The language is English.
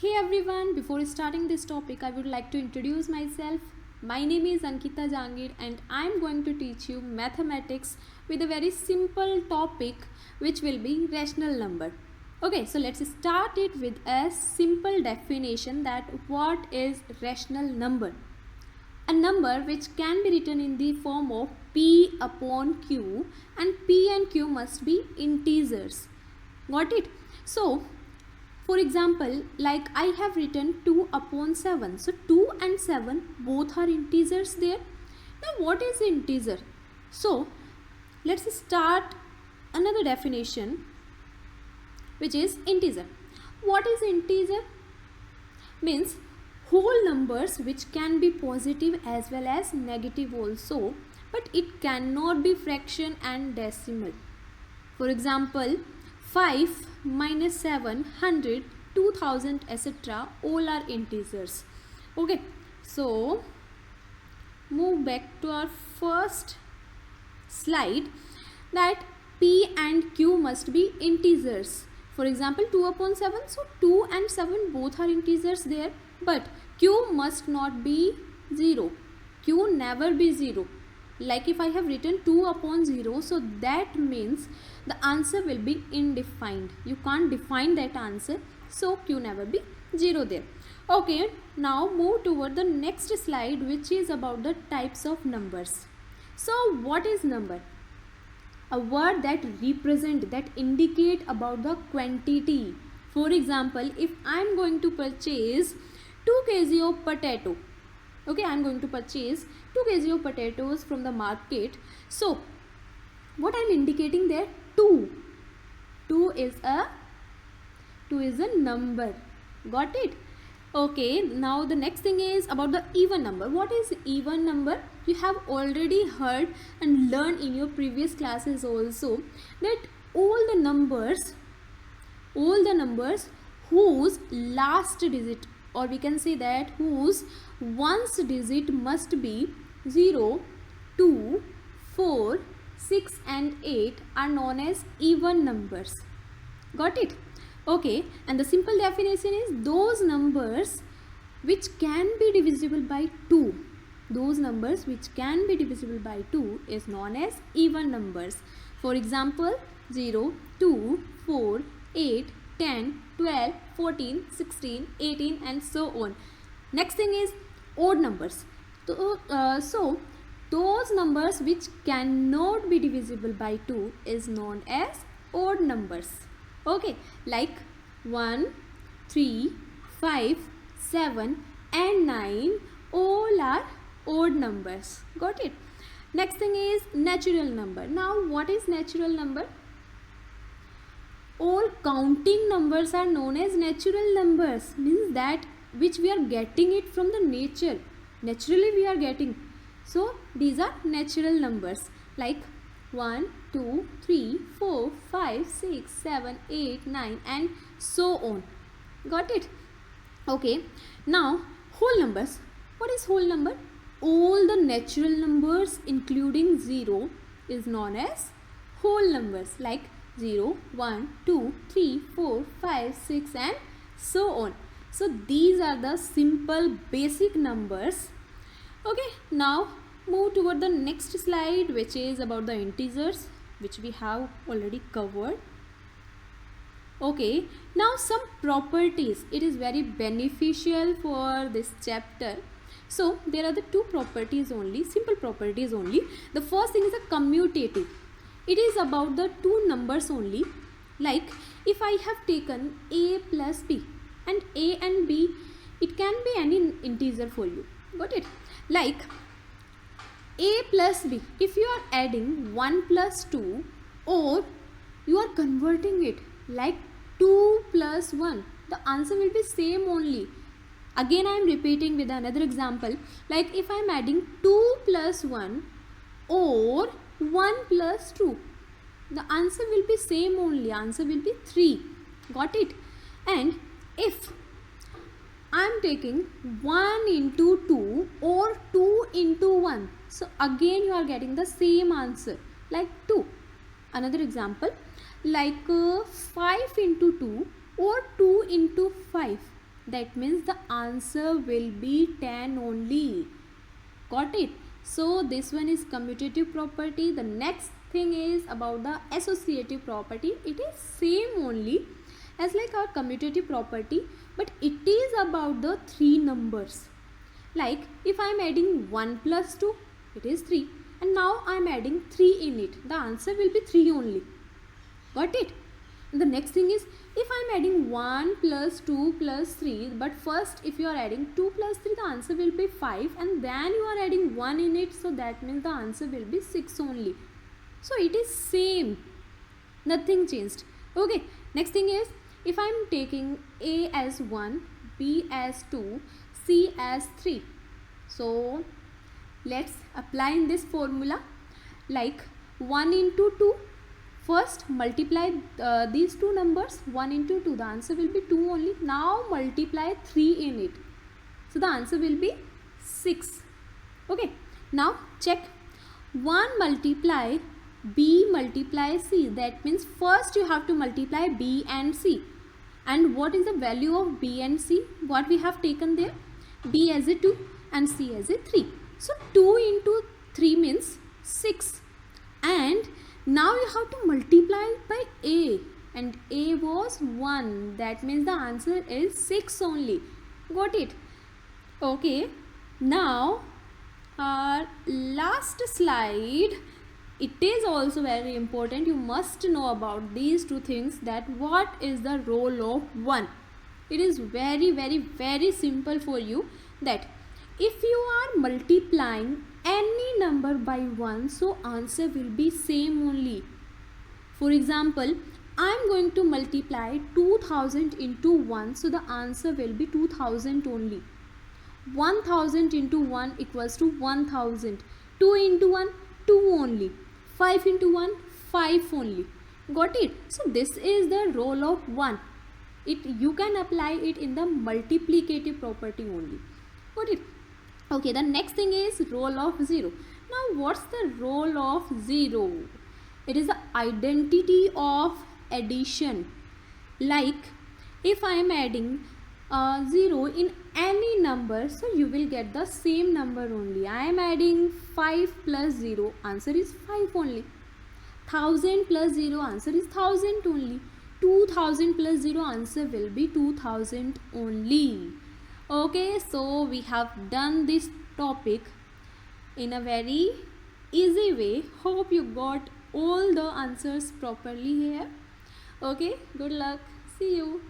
Hey everyone, before starting this topic, I would like to introduce myself. My name is Ankita Jangir and I am going to teach you mathematics with a very simple topic which will be rational number. Okay, so let's start it with a simple definition that what is rational number. A number which can be written in the form of P upon Q, and P and Q must be integers. Got it? So for example, like I have written 2 upon 7. So 2 and 7 both are integers there. Now what is integer? So let's start another definition which is integer. What is integer? Means whole numbers which can be positive as well as negative also, but it cannot be fraction and decimal. For example, 5 minus 7, 100, 2000, etc. all are integers. Okay, so move back to our first slide that P and Q must be integers. For example, 2 upon 7, so 2 and 7 both are integers there, but Q must not be 0. Q never be 0. Like if I have written 2 upon 0, so that means the answer will be indefined. You can't define that answer, so Q never be 0 there. Okay, now move toward the next slide which is about the types of numbers. So what is number? A word that represent, that indicate about the quantity. For example, if I am going to purchase 2 kg of potato, okay, I am going to purchase 2 kg of potatoes from the market. So what I am indicating there? 2. 2 is a number. Got it? Okay, now the next thing is about the even number. What is even number? You have already heard and learned in your previous classes also that all the numbers whose last digit, or we can say that whose ones digit must be 0, 2, 4, 6 and 8 are known as even numbers. Got it? Okay, and the simple definition is those numbers which can be divisible by 2. Those numbers which can be divisible by 2 is known as even numbers. For example, 0, 2, 4, 8, 10, 12, 14, 16, 18 and so on. Next thing is odd numbers. So those numbers which cannot be divisible by 2 is known as odd numbers. Okay, like 1, 3, 5, 7 and 9 all are odd numbers. Got it? Next thing is natural number. Now what is natural number? All counting numbers are known as natural numbers. Means that which we are getting it from the nature. Naturally we are getting. So these are natural numbers like 1, 2, 3, 4, 5, 6, 7, 8, 9 and so on. Got it? Okay. Now whole numbers. What is whole number? All the natural numbers including 0 is known as whole numbers like 0, 1, 2, 3, 4, 5, 6 and so on. So these are the simple basic numbers. Okay, now move toward the next slide which is about the integers which we have already covered. Okay, now some properties. It is very beneficial for this chapter. So there are the two properties only, simple properties only. The first thing is a commutative. It is about the two numbers only. Like if I have taken a plus b, and a and b, it can be any integer for you. Got it? Like a plus b, if you are adding 1 plus 2 or you are converting it like 2 plus 1, the answer will be same only. Again I am repeating with another example. Like if I am adding 2 plus 1 or 1 plus 2, the answer will be same only. Answer will be 3. Got it? And if I am taking 1 into 2 or 2 into 1, so again you are getting the same answer like 2. Another example like 5 into 2 or 2 into 5. that means the answer will be 10 only. Got it? So this one is commutative property. The next thing is about the associative property. It is same only as like our commutative property, but it is about the three numbers. Like if I am adding 1 plus 2, it is 3, and now I am adding 3 in it, the answer will be 3 only. Got it? And the next thing is, if I am adding 1 plus 2 plus 3, but first if you are adding 2 plus 3, the answer will be 5, and then you are adding 1 in it, so that means the answer will be 6 only. So it is same, nothing changed. Okay, next thing is, if I am taking A as 1, B as 2, C as 3, so let's apply in this formula. Like 1 into 2, first multiply these two numbers, 1 into 2, the answer will be 2 only. Now multiply 3 in it, so the answer will be 6. Okay, now check 1 multiply B multiply C, that means first you have to multiply B and C. And what is the value of B and C? What we have taken there? B as a 2 and C as a 3. So 2 into 3 means 6. And now you have to multiply it by A, and A was 1. That means the answer is 6 only. Got it? Okay. Now our last slide. It is also very important. You must know about these two things, that what is the role of 1. It is very simple for you, that if you are multiplying any number by 1, so answer will be same only. For example, I am going to multiply 2000 into 1, so the answer will be 2000 only. 1000 into 1 equals to 1000. 2 into 1, 2 only. 5 into 1, 5 only. Got it? So this is the role of 1. You can apply it in the multiplicative property only. Got it? Okay, the next thing is role of 0. Now what's the role of 0? It is the identity of addition. Like if I am adding 0 in any number, so you will get the same number only. I am adding 5 plus 0, answer is 5 only. 1000 plus 0, answer is 1000 only. 2000 plus 0, answer will be 2000 only. Okay, so we have done this topic in a very easy way. Hope you got all the answers properly here. Okay, good luck. See you.